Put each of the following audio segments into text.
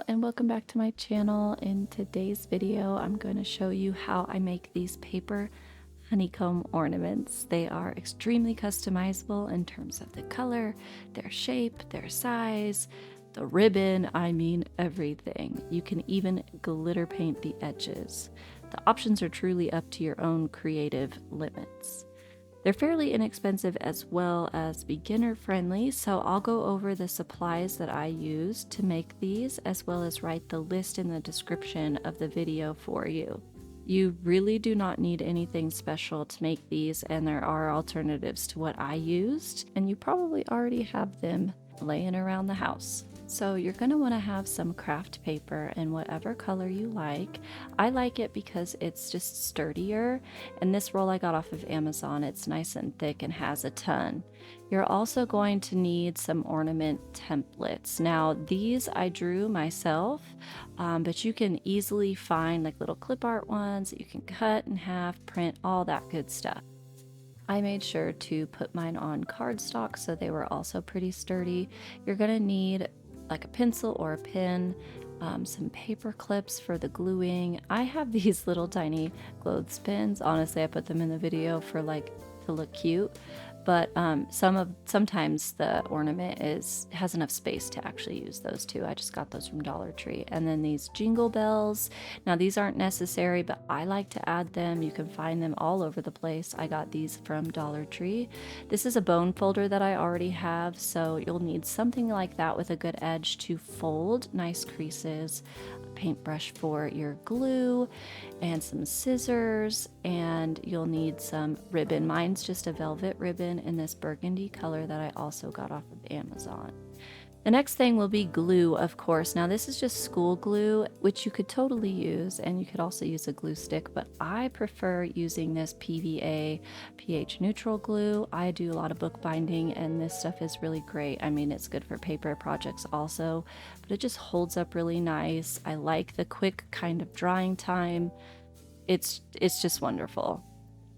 and welcome back to my channel. In today's video, I'm going to show you how I make these paper honeycomb ornaments. They are extremely customizable in terms of the color, their shape, their size, the ribbon, I mean everything. You can even glitter paint the edges. The options are truly up to your own creative limits. They're fairly inexpensive as well as beginner friendly, so I'll go over the supplies that I use to make these as well as write the list in the description of the video for you. You really do not need anything special to make these, and there are alternatives to what I used, and you probably already have them laying around the house. So you're going to want to have some craft paper in whatever color you like. I like it because it's just sturdier, and this roll I got off of Amazon. It's nice and thick and has a ton. You're also going to need some ornament templates. Now these I drew myself, but you can easily find like little clip art ones that you can cut in half, print, all that good stuff. I made sure to put mine on cardstock so they were also pretty sturdy. You're going to need like a pencil or a pen, some paper clips for the gluing. I have these little tiny clothespins. Honestly, I put them in the video for like to look cute, but sometimes the ornament has enough space to actually use those too. I just got those from Dollar Tree. And then these Jingle Bells. Now these aren't necessary, but I like to add them. You can find them all over the place. I got these from Dollar Tree. This is a bone folder that I already have, so you'll need something like that with a good edge to fold, nice creases, a paintbrush for your glue, and some scissors, and you'll need some ribbon. Mine's just a velvet ribbon in this burgundy color that I also got off of Amazon. The next thing will be glue, of course. Now this is just school glue, which you could totally use, and you could also use a glue stick, but I prefer using this PVA pH neutral glue. I do a lot of bookbinding, and this stuff is really great. I mean, it's good for paper projects also, but it just holds up really nice. I like the quick kind of drying time. It's just wonderful.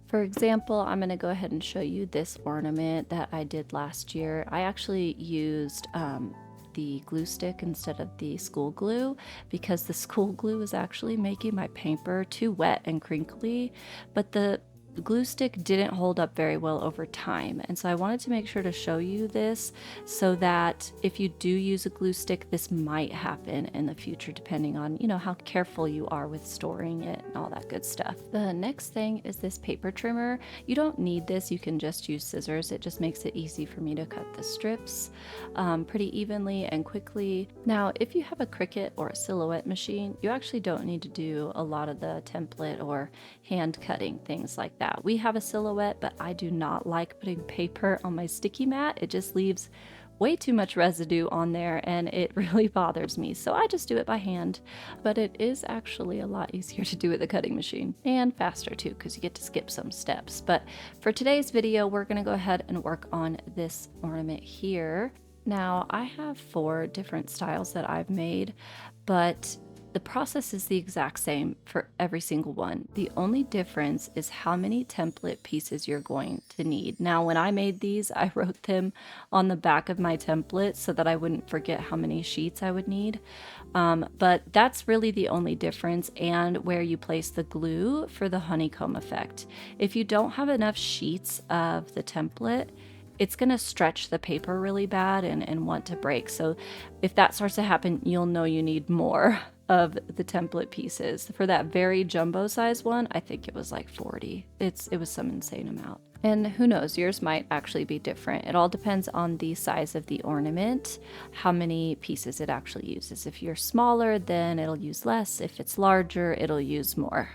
For example, I'm going to go ahead and show you this ornament that I did last year. I actually used the glue stick instead of the school glue because the school glue was actually making my paper too wet and crinkly, but the glue stick didn't hold up very well over time, and so I wanted to make sure to show you this so that if you do use a glue stick, this might happen in the future depending on how careful you are with storing it and all that good stuff. The next thing is this paper trimmer. You don't need this, you can just use scissors. It just makes it easy for me to cut the strips pretty evenly and quickly. Now if you have a Cricut or a Silhouette machine, you actually don't need to do a lot of the template or hand cutting things like that. We have a Silhouette, but I do not like putting paper on my sticky mat. It just leaves way too much residue on there and it really bothers me. So I just do it by hand, but it is actually a lot easier to do with the cutting machine and faster too, because you get to skip some steps. But for today's video, we're going to go ahead and work on this ornament here. Now I have 4 different styles that I've made, but the process is the exact same for every single one. The only difference is how many template pieces you're going to need. Now, when I made these, I wrote them on the back of my template so that I wouldn't forget how many sheets I would need. But that's really the only difference, and where you place the glue for the honeycomb effect. If you don't have enough sheets of the template, it's going to stretch the paper really bad and want to break. So if that starts to happen, you'll know you need more of the template pieces. For that very jumbo size one, I think it was like 40. It was some insane amount. And who knows, yours might actually be different. It all depends on the size of the ornament, how many pieces it actually uses. If you're smaller, then it'll use less. If it's larger, it'll use more.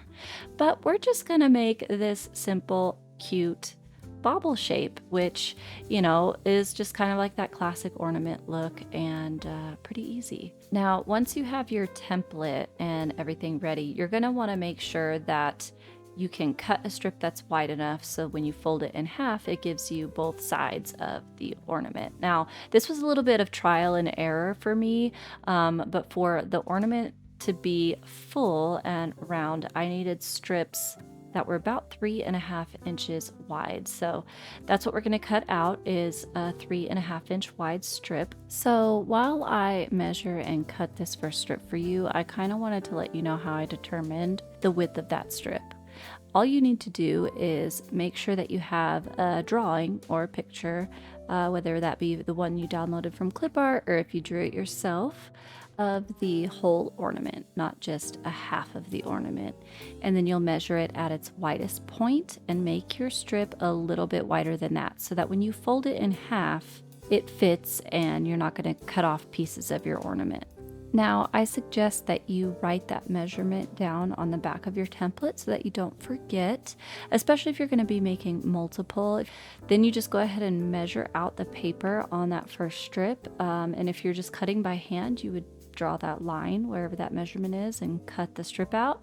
But we're just gonna make this simple, cute bauble shape, which is just kind of like that classic ornament look, and pretty easy. Now once you have your template and everything ready, you're going to want to make sure that you can cut a strip that's wide enough so when you fold it in half, it gives you both sides of the ornament. Now this was a little bit of trial and error for me, but for the ornament to be full and round, I needed strips that were about 3.5 inches wide. So that's what we're going to cut out, is a 3.5 inch wide strip. So while I measure and cut this first strip for you, I kind of wanted to let you know how I determined the width of that strip. All you need to do is make sure that you have a drawing or a picture, whether that be the one you downloaded from clipart or if you drew it yourself, of the whole ornament, not just a half of the ornament. And then you'll measure it at its widest point and make your strip a little bit wider than that, so that when you fold it in half, it fits and you're not going to cut off pieces of your ornament. Now, I suggest that you write that measurement down on the back of your template so that you don't forget, especially if you're going to be making multiple. Then you just go ahead and measure out the paper on that first strip. And if you're just cutting by hand, you would draw that line wherever that measurement is and cut the strip out.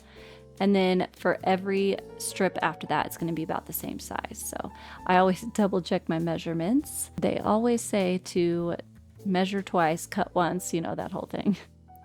And then for every strip after that, it's going to be about the same size. So I always double check my measurements. They always say to measure twice, cut once, you know, that whole thing.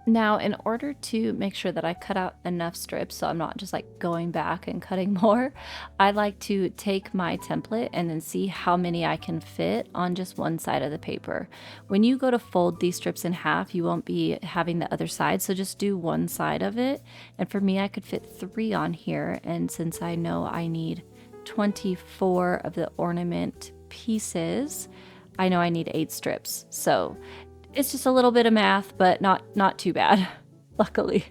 Now, in order to make sure that I cut out enough strips so I'm not just like going back and cutting more, I like to take my template and then see how many I can fit on just one side of the paper. When you go to fold these strips in half, you won't be having the other side, so just do one side of it. And for me, I could fit 3 on here, and since I know I need 24 of the ornament pieces, I know I need 8 strips. So it's just a little bit of math, but not too bad, luckily.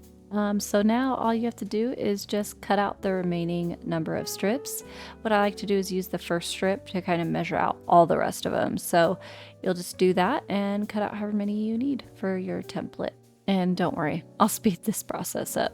So now all you have to do is just cut out the remaining number of strips. What I like to do is use the first strip to kind of measure out all the rest of them. So you'll just do that and cut out however many you need for your template. And don't worry, I'll speed this process up.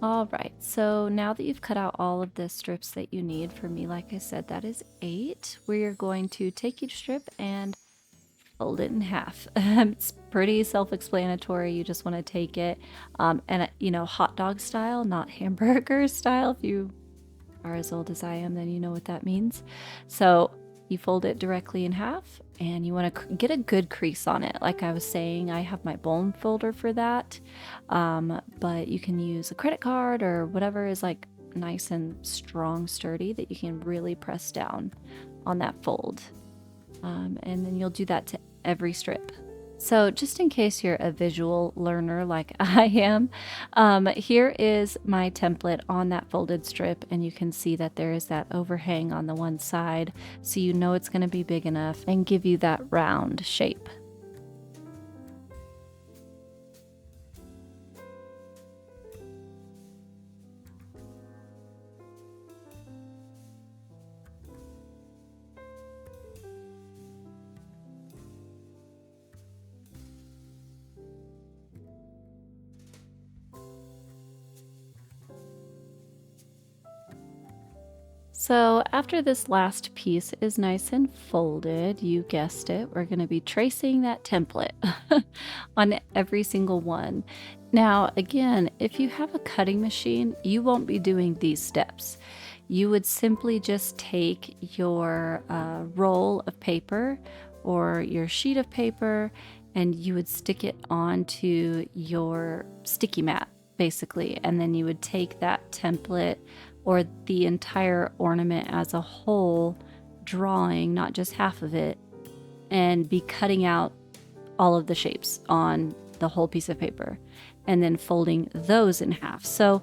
All right, so now that you've cut out all of the strips that you need, for me, like I said, that is 8. We're going to take each strip and fold it in half. It's pretty self-explanatory. You just want to take it, and you know, hot dog style, not hamburger style. If you are as old as I am, then you know what that means. So you fold it directly in half, and you want to get a good crease on it. Like I was saying, I have my bone folder for that, but you can use a credit card or whatever is like nice and strong, sturdy, that you can really press down on that fold. And then you'll do that to every strip. So just in case you're a visual learner like I am, here is my template on that folded strip, and you can see that there is that overhang on the one side, so you know it's going to be big enough and give you that round shape. So after this last piece is nice and folded, you guessed it, we're going to be tracing that template on every single one. Now, again, if you have a cutting machine, you won't be doing these steps. You would simply just take your roll of paper or your sheet of paper, and you would stick it onto your sticky mat, basically. And then you would take that template or the entire ornament as a whole, drawing, not just half of it, and be cutting out all of the shapes on the whole piece of paper and then folding those in half. So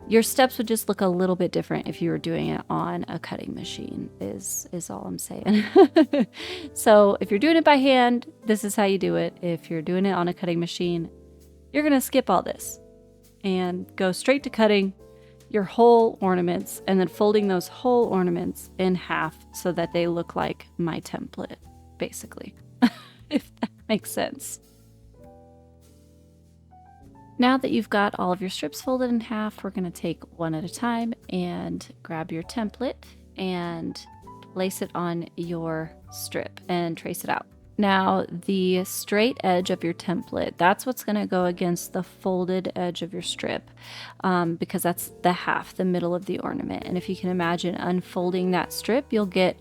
your steps would just look a little bit different if you were doing it on a cutting machine, is all I'm saying. So if you're doing it by hand, this is how you do it. If you're doing it on a cutting machine, you're gonna skip all this and go straight to cutting your whole ornaments and then folding those whole ornaments in half so that they look like my template, basically, if that makes sense. Now that you've got all of your strips folded in half, we're going to take one at a time and grab your template and place it on your strip and trace it out. Now, the straight edge of your template, that's what's going to go against the folded edge of your strip, because that's the half, the middle of the ornament. And if you can imagine unfolding that strip, you'll get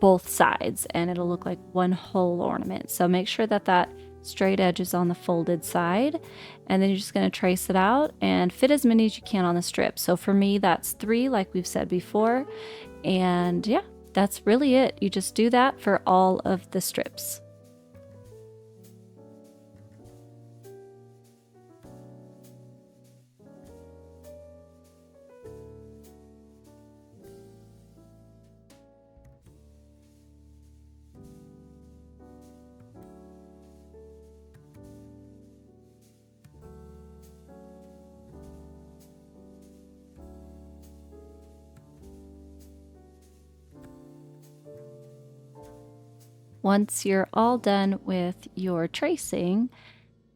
both sides and it'll look like one whole ornament. So make sure that that straight edge is on the folded side, and then you're just going to trace it out and fit as many as you can on the strip. So for me, that's 3, like we've said before. And yeah, that's really it. You just do that for all of the strips. Once you're all done with your tracing,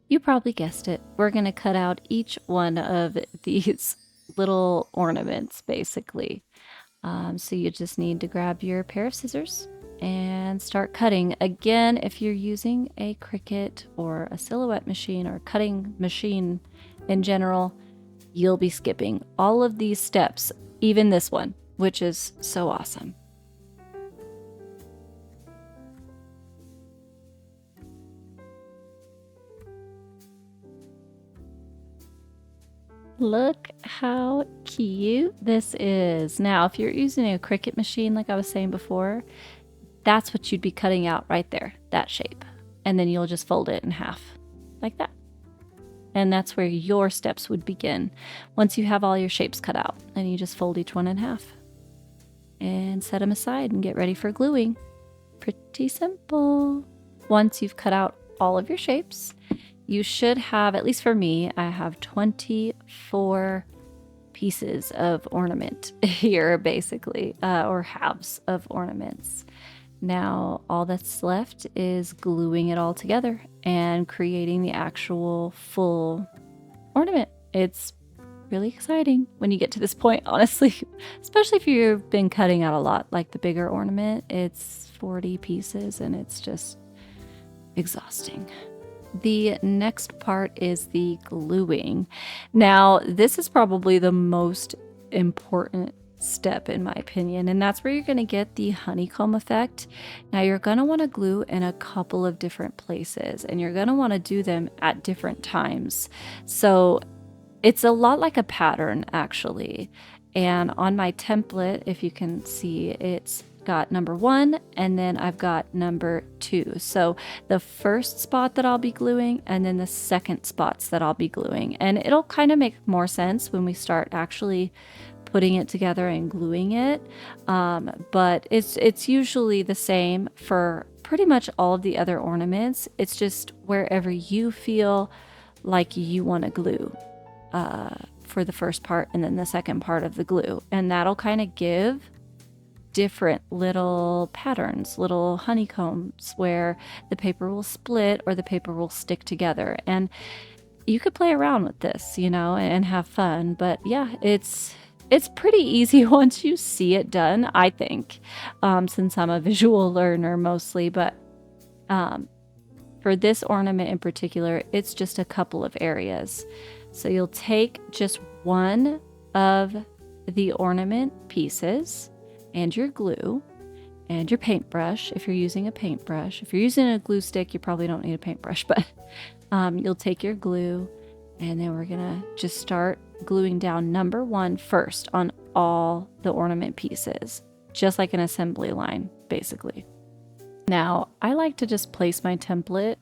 you probably guessed it, we're going to cut out each one of these little ornaments, basically. So you just need to grab your pair of scissors and start cutting. Again, if you're using a Cricut or a silhouette machine or cutting machine in general, you'll be skipping all of these steps, even this one, which is so awesome. Look how cute this is. Now, if you're using a Cricut machine, like I was saying before, that's what you'd be cutting out right there, that shape. And then you'll just fold it in half, like that. And that's where your steps would begin once you have all your shapes cut out. And you just fold each one in half and set them aside and get ready for gluing. Pretty simple. Once you've cut out all of your shapes, you should have, at least for me, I have 24 pieces of ornament here, basically, or halves of ornaments. Now, all that's left is gluing it all together and creating the actual full ornament. It's really exciting when you get to this point, honestly, especially if you've been cutting out a lot, like the bigger ornament. It's 40 pieces and it's just exhausting. The next part is the gluing. Now, this is probably the most important step in my opinion, and that's where you're going to get the honeycomb effect. Now, you're going to want to glue in a couple of different places, and you're going to want to do them at different times. So it's a lot like a pattern, actually. And on my template, if you can see, it's got number 1 and then I've got number 2. So the first spot that I'll be gluing and then the second spots that I'll be gluing. And it'll kind of make more sense when we start actually putting it together and gluing it. But it's usually the same for pretty much all of the other ornaments. It's just wherever you feel like you want to glue for the first part and then the second part of the glue. And that'll kind of give different little patterns, little honeycombs where the paper will split or the paper will stick together. And you could play around with this, you know, and have fun. But yeah, it's pretty easy once you see it done, I think, since I'm a visual learner mostly. But for this ornament in particular, it's just a couple of areas. So you'll take just one of the ornament pieces and your glue and your paintbrush if you're using a paintbrush. If you're using a glue stick, you probably don't need a paintbrush, but you'll take your glue and then we're gonna just start gluing down number 1 first on all the ornament pieces, just like an assembly line, basically. Now, I like to just place my template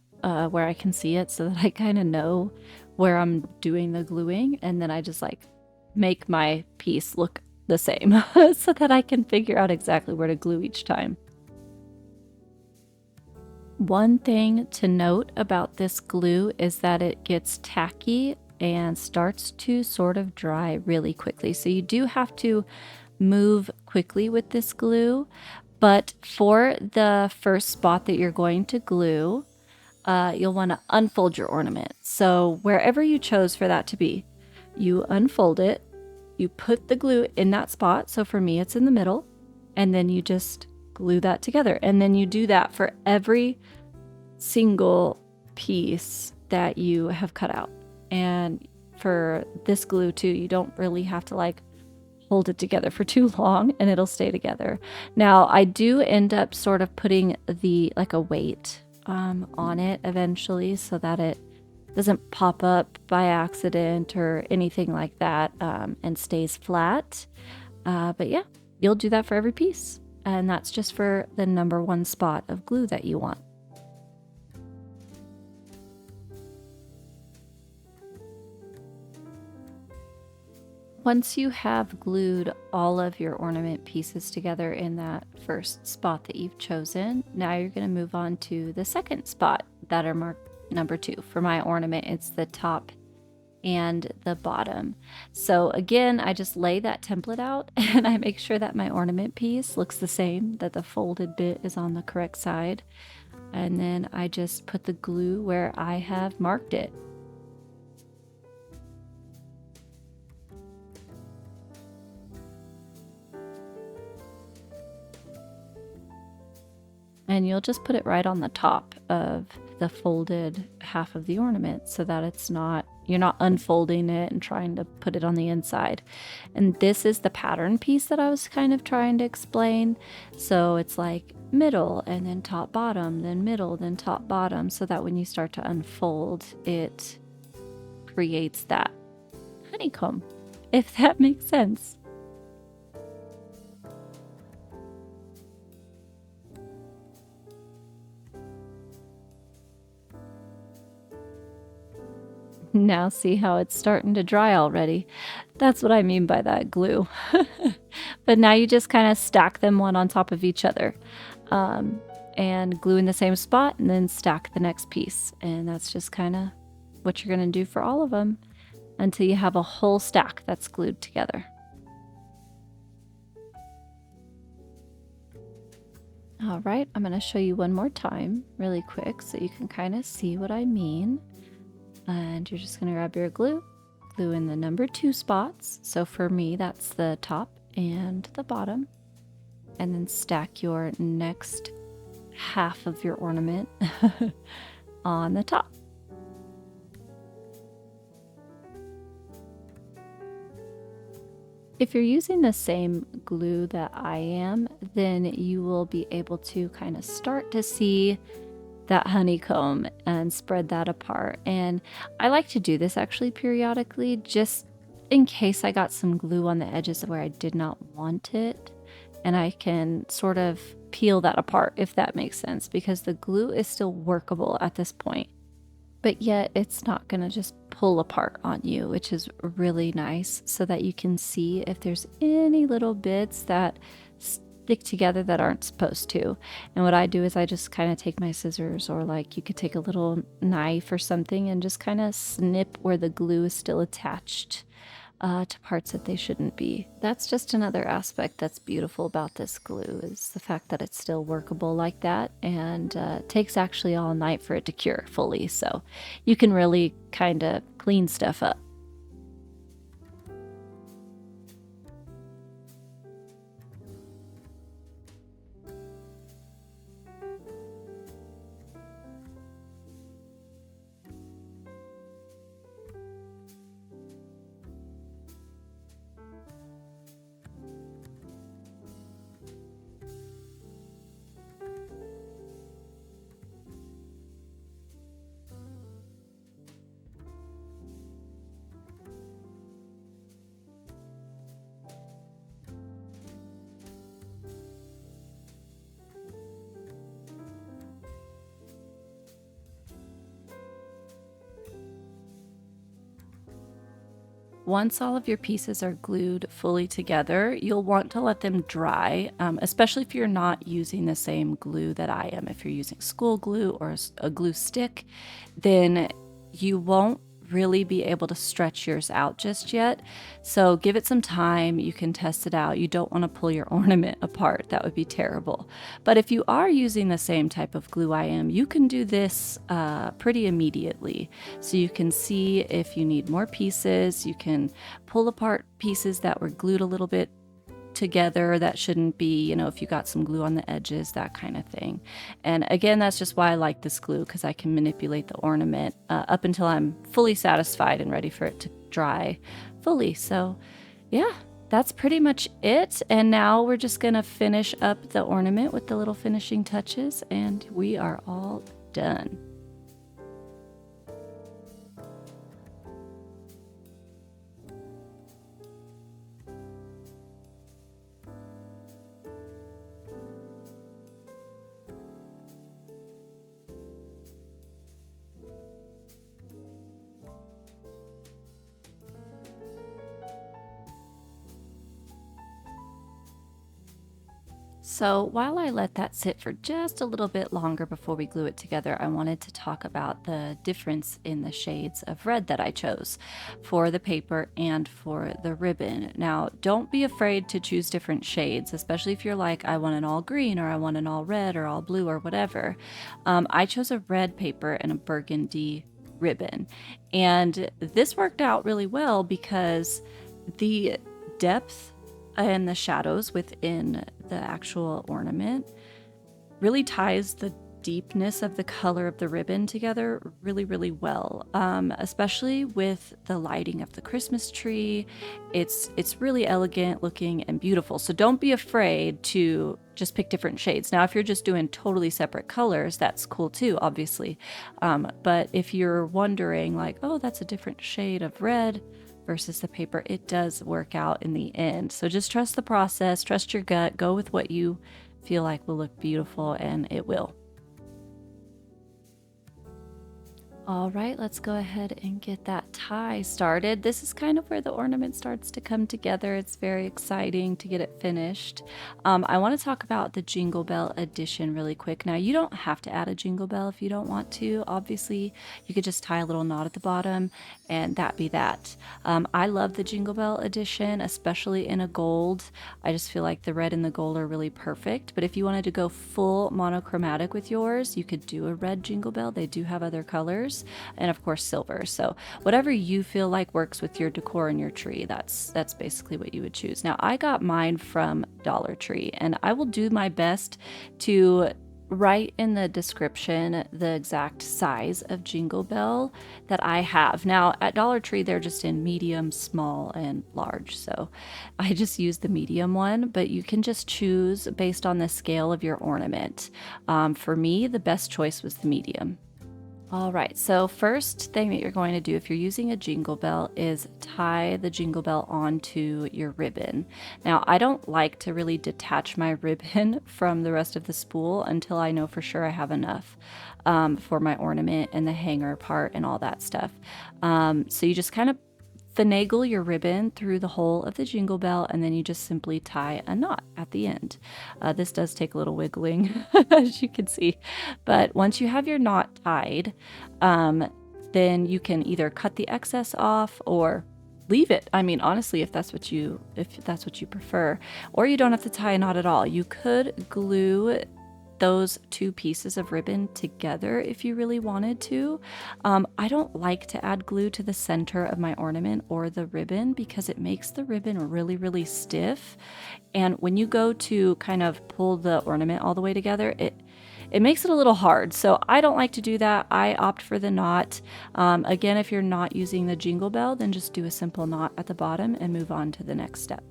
where I can see it so that I kind of know where I'm doing the gluing, and then I just like make my piece look the same so that I can figure out exactly where to glue each time. One thing to note about this glue is that it gets tacky and starts to sort of dry really quickly. So you do have to move quickly with this glue, but for the first spot that you're going to glue, you'll want to unfold your ornament. So wherever you chose for that to be, you unfold it, you put the glue in that spot. So for me, it's in the middle, and then you just glue that together. And then you do that for every single piece that you have cut out. And for this glue too, you don't really have to like hold it together for too long and it'll stay together. Now I do end up sort of putting like a weight on it eventually so that it doesn't pop up by accident or anything like that, and stays flat. But yeah, you'll do that for every piece. And that's just for the number one spot of glue that you want. Once you have glued all of your ornament pieces together in that first spot that you've chosen, now you're going to move on to the second spot that are marked number 2. For my ornament, it's the top and the bottom. So again, I just lay that template out and I make sure that my ornament piece looks the same, that the folded bit is on the correct side. And then I just put the glue where I have marked it. And you'll just put it right on the top of the folded half of the ornament so that you're not unfolding it and trying to put it on the inside. And this is the pattern piece that I was kind of trying to explain. So it's like middle and then top bottom, then middle, then top bottom, so that when you start to unfold, it creates that honeycomb, if that makes sense. Now see how it's starting to dry already? That's what I mean by that glue. But now you just kind of stack them one on top of each other, and glue in the same spot and then stack the next piece. And that's just kind of what you're going to do for all of them until you have a whole stack that's glued together. All right, I'm going to show you one more time really quick so you can kind of see what I mean. And you're just going to grab your glue in the number 2 spots. So for me, that's the top and the bottom. And then stack your next half of your ornament on the top. If you're using the same glue that I am, then you will be able to kind of start to see that honeycomb and spread that apart. And I like to do this actually periodically, just in case I got some glue on the edges where I did not want it, and I can sort of peel that apart, if that makes sense, because the glue is still workable at this point, but yet it's not gonna just pull apart on you, which is really nice, so that you can see if there's any little bits that stick together that aren't supposed to. And what I do is I just kind of take my scissors, or like you could take a little knife or something, and just kind of snip where the glue is still attached to parts that they shouldn't be. That's just another aspect that's beautiful about this glue, is the fact that it's still workable like that, and it takes actually all night for it to cure fully, so you can really kind of clean stuff up. Once all of your pieces are glued fully together, you'll want to let them dry, especially if you're not using the same glue that I am. If you're using school glue or a glue stick, then you won't really be able to stretch yours out just yet. So give it some time. You can test it out. You don't want to pull your ornament apart. That would be terrible. But if you are using the same type of glue I am, you can do this pretty immediately. So you can see if you need more pieces. You can pull apart pieces that were glued a little bit together that shouldn't be, you know, if you got some glue on the edges, that kind of thing. And again, that's just why I like this glue, because I can manipulate the ornament up until I'm fully satisfied and ready for it to dry fully. So yeah, that's pretty much it. And now we're just gonna finish up the ornament with the little finishing touches, and we are all done. So while I let that sit for just a little bit longer before we glue it together, I wanted to talk about the difference in the shades of red that I chose for the paper and for the ribbon. Now, don't be afraid to choose different shades, especially if you're like, I want an all green or I want an all red or all blue or whatever. I chose a red paper and a burgundy ribbon. And this worked out really well because the depth and the shadows within the actual ornament really ties the deepness of the color of the ribbon together really, really well, especially with the lighting of the Christmas tree. It's really elegant looking and beautiful. So don't be afraid to just pick different shades. Now, if you're just doing totally separate colors, that's cool too, obviously. But if you're wondering like, oh, that's a different shade of red versus the paper, it does work out in the end. So just trust the process, trust your gut, go with what you feel like will look beautiful, and it will. All right, let's go ahead and get that tie started. This is kind of where the ornament starts to come together. It's very exciting to get it finished. I want to talk about the Jingle Bell edition really quick. Now, you don't have to add a jingle bell if you don't want to. Obviously, you could just tie a little knot at the bottom and that be that. I love the Jingle Bell edition, especially in a gold. I just feel like the red and the gold are really perfect. But if you wanted to go full monochromatic with yours, you could do a red Jingle Bell. They do have other colors. And of course silver. So whatever you feel like works with your decor and your tree, that's basically what you would choose. Now, I got mine from Dollar Tree, and I will do my best to write in the description the exact size of Jingle Bell that I have. Now, at Dollar Tree, they're just in medium, small, and large. So I just use the medium one, but you can just choose based on the scale of your ornament. For me, the best choice was the medium. All right, so first thing that you're going to do if you're using a jingle bell is tie the jingle bell onto your ribbon. Now, I don't like to really detach my ribbon from the rest of the spool until I know for sure I have enough for my ornament and the hanger part and all that stuff. So you just kind of finagle your ribbon through the hole of the jingle bell, and then you just simply tie a knot at the end. This does take a little wiggling, as you can see. But once you have your knot tied, then you can either cut the excess off or leave it. I mean, honestly, if that's what you prefer, or you don't have to tie a knot at all. You could glue those two pieces of ribbon together if you really wanted to. I don't like to add glue to the center of my ornament or the ribbon because it makes the ribbon really, really stiff. And when you go to kind of pull the ornament all the way together, it makes it a little hard. So I don't like to do that. I opt for the knot. Again, if you're not using the jingle bell, then just do a simple knot at the bottom and move on to the next step.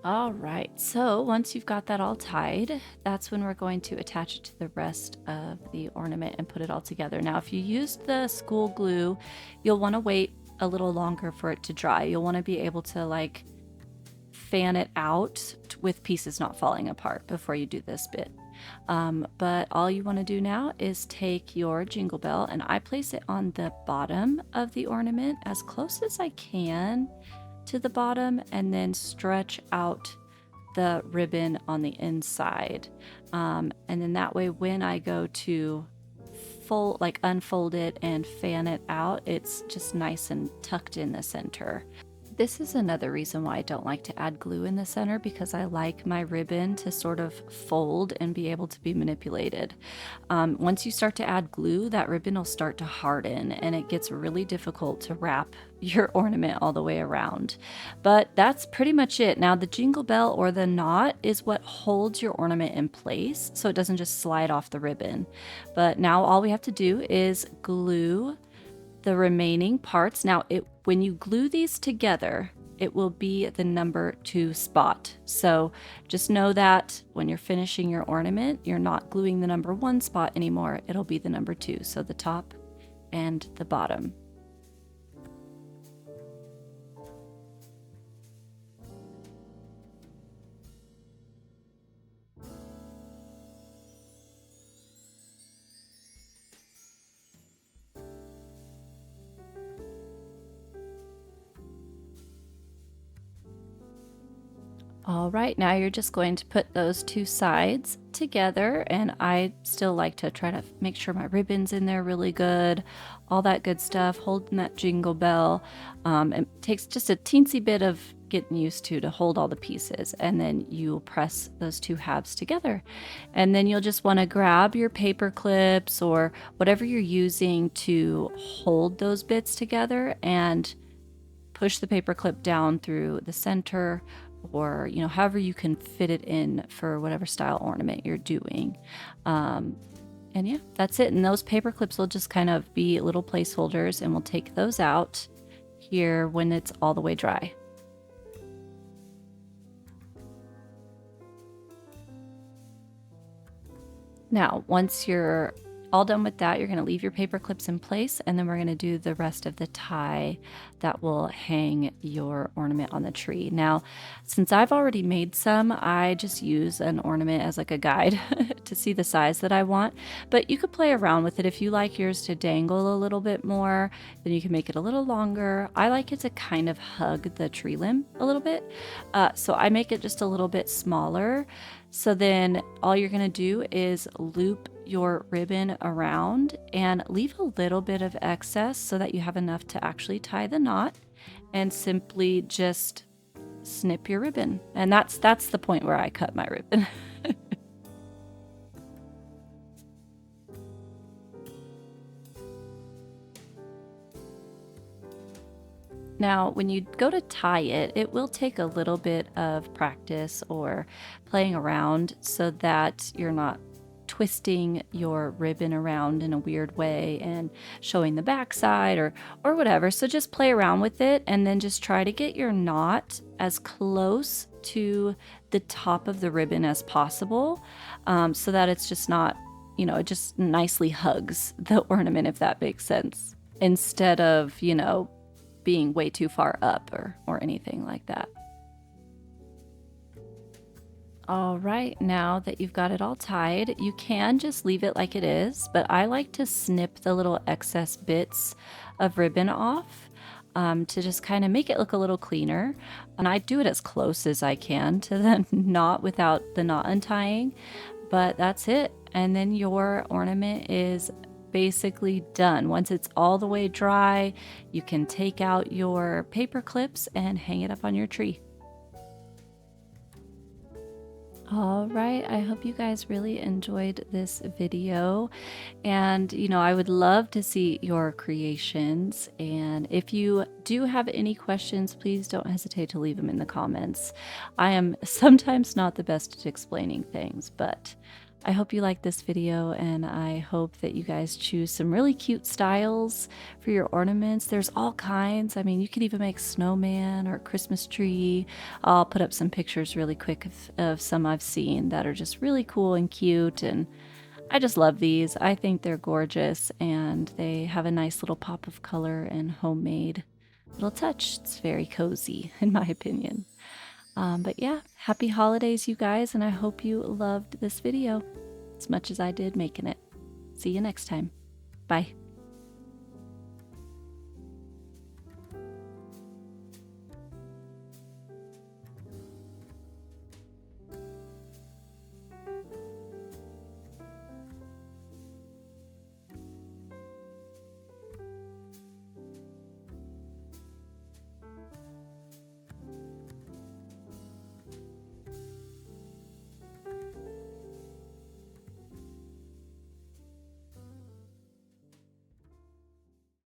All right, so once you've got that all tied, that's when we're going to attach it to the rest of the ornament and put it all together. Now, if you used the school glue, you'll want to wait a little longer for it to dry. You'll want to be able to like fan it out with pieces not falling apart before you do this bit. But all you want to do now is take your jingle bell, and I place it on the bottom of the ornament as close as I can to the bottom, and then stretch out the ribbon on the inside. And then that way when I go to unfold it and fan it out, it's just nice and tucked in the center. This is another reason why I don't like to add glue in the center, because I like my ribbon to sort of fold and be able to be manipulated. Once you start to add glue, that ribbon will start to harden and it gets really difficult to wrap your ornament all the way around. But that's pretty much it. Now the jingle bell or the knot is what holds your ornament in place so it doesn't just slide off the ribbon. But now all we have to do is glue the remaining parts. Now, when you glue these together, it will be the number 2 spot. So just know that when you're finishing your ornament, you're not gluing the number 1 spot anymore. It'll be the number 2. So the top and the bottom. All right, now you're just going to put those 2 sides together, and I still like to try to make sure my ribbon's in there really good, all that good stuff, holding that jingle bell. It takes just a teensy bit of getting used to hold all the pieces, and then you press those 2 halves together. And then you'll just want to grab your paper clips or whatever you're using to hold those bits together and push the paper clip down through the center, or however you can fit it in for whatever style ornament you're doing. And yeah, that's it. And those paper clips will just kind of be little placeholders, and we'll take those out here when it's all the way dry. Now, once you're all done with that, you're going to leave your paper clips in place, and then we're going to do the rest of the tie that will hang your ornament on the tree. Now, since I've already made some, I just use an ornament as like a guide to see the size that I want, but you could play around with it. If you like yours to dangle a little bit more, then you can make it a little longer. I like it to kind of hug the tree limb a little bit, so I make it just a little bit smaller. So then all you're going to do is loop your ribbon around and leave a little bit of excess so that you have enough to actually tie the knot, and simply just snip your ribbon. And that's the point where I cut my ribbon. Now, when you go to tie it, it will take a little bit of practice or playing around so that you're not twisting your ribbon around in a weird way and showing the backside or whatever. So just play around with it, and then just try to get your knot as close to the top of the ribbon as possible, so that it's just not, it just nicely hugs the ornament, if that makes sense, instead of, being way too far up or anything like that. All right, now that you've got it all tied, you can just leave it like it is, but I like to snip the little excess bits of ribbon off, to just kind of make it look a little cleaner. And I do it as close as I can to the knot without the knot untying, but that's it. And then your ornament is basically done. Once it's all the way dry, you can take out your paper clips and hang it up on your tree. All right, I hope you guys really enjoyed this video, and I would love to see your creations, and if you do have any questions, please don't hesitate to leave them in the comments. I am sometimes not the best at explaining things, but I hope you like this video, and I hope that you guys choose some really cute styles for your ornaments. There's all kinds. I mean, you could even make snowman or Christmas tree. I'll put up some pictures really quick of some I've seen that are just really cool and cute, and I just love these. I think they're gorgeous, and they have a nice little pop of color and homemade little touch. It's very cozy, in my opinion. But yeah, happy holidays, you guys, and I hope you loved this video as much as I did making it. See you next time. Bye.